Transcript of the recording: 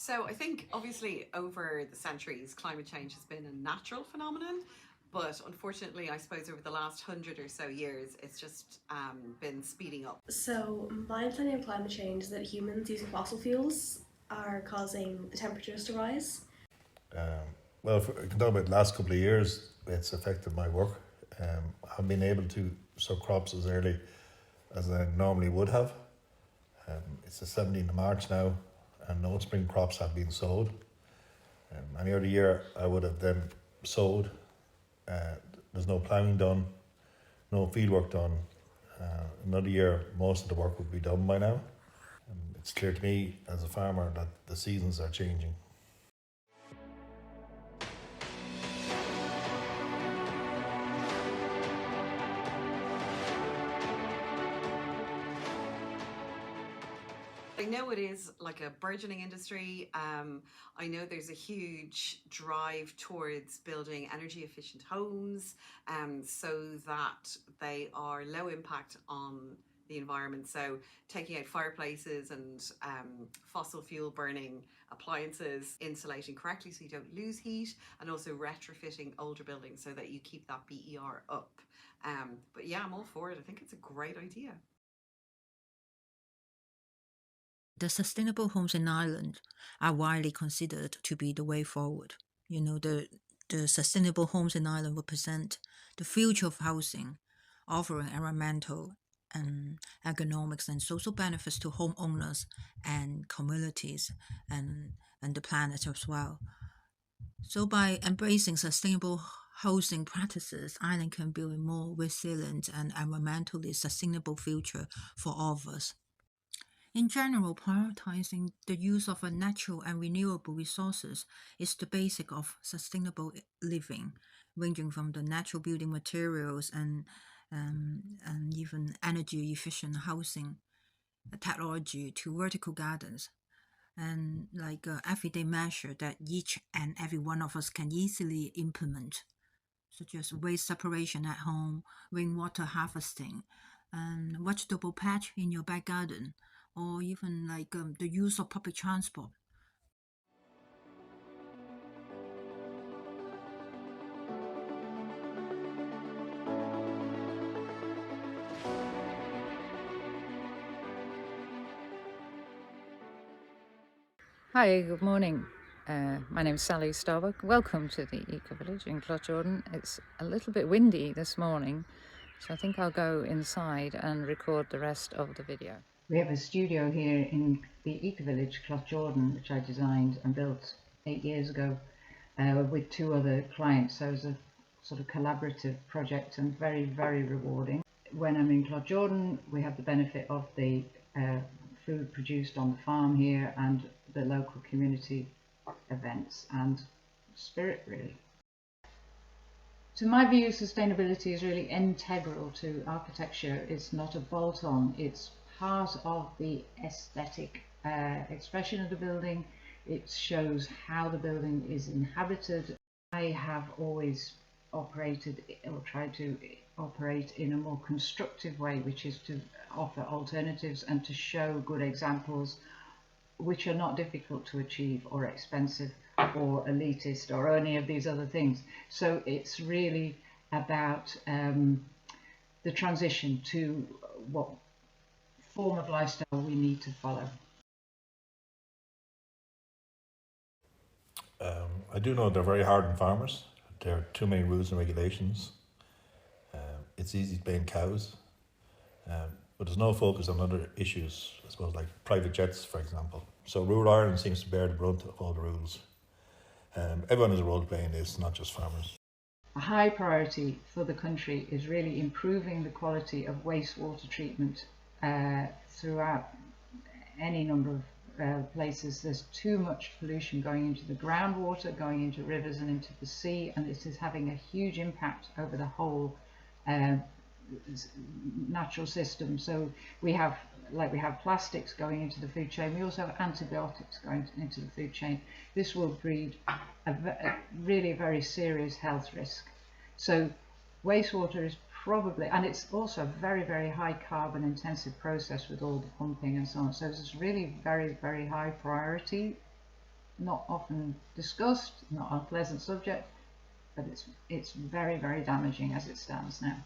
So I think obviously over the centuries, climate change has been a natural phenomenon, but unfortunately, I suppose over the last 100 or so years, it's just been speeding up. So, my understanding of climate change is that humans using fossil fuels are causing the temperatures to rise. Um, well, I can talk about the last couple of years. It's affected my work. I've been able to sow crops as early as I normally would have. It's the 17th of March now, and no spring crops have been sowed. Any other year, I would have then sowed. Uh, there's no ploughing done, no field work done. Another year, most of the work would be done by now. It's clear to me as a farmer that the seasons are changing. I know it is like a burgeoning industry. I know there's a huge drive towards building energy efficient homes so that they are low impact on the environment. So taking out fireplaces and fossil fuel burning appliances, insulating correctly so you don't lose heat, and also retrofitting older buildings so that you keep that BER up. But yeah, I'm all for it. I think it's a great idea. The sustainable homes in Ireland are widely considered to be the way forward. The sustainable homes in Ireland represent the future of housing, offering environmental and economics and social benefits to homeowners and communities and the planet as well. So by embracing sustainable housing practices, Ireland can build a more resilient and environmentally sustainable future for all of us. In general, prioritizing the use of natural and renewable resources is the basic of sustainable living, ranging from the natural building materials and even energy efficient housing technology to vertical gardens, and like everyday measure that each and every one of us can easily implement, such as waste separation at home, rainwater harvesting, and vegetable patch in your back garden, or even like the use of public transport. Hi, good morning. My name's Sally Starbuck. Welcome to the Eco Village in Jordan. It's a little bit windy this morning, so I think I'll go inside and record the rest of the video. We have a studio here in the Eco Village, Jordan, which I designed and built 8 years ago with two other clients. So it was a sort of collaborative project and very, very rewarding. When I'm in Jordan, we have the benefit of the food produced on the farm here and the local community events and spirit, really. To my view, sustainability is really integral to architecture. It's not a bolt-on, it's part of the aesthetic expression of the building. It shows how the building is inhabited. I have always operated or tried to operate in a more constructive way, which is to offer alternatives and to show good examples which are not difficult to achieve or expensive or elitist or any of these other things. So it's really about the transition to what form of lifestyle we need to follow. I do know they're very hard on farmers. There are too many rules and regulations. It's easy to blame cows, but there's no focus on other issues, I suppose, like private jets, for example. So rural Ireland seems to bear the brunt of all the rules. Everyone has a role to play in this, not just farmers. A high priority for the country is really improving the quality of wastewater treatment throughout any number of places. There's too much pollution going into the groundwater, going into rivers and into the sea, and this is having a huge impact over the whole natural system. So we have plastics going into the food chain. We also have antibiotics going into the food chain. This will breed a really very serious health risk. So wastewater is probably, and it's also a very, very high carbon intensive process with all the pumping and so on. So it's really very, very high priority not often discussed, not a pleasant subject, but it's very, very damaging as it stands now.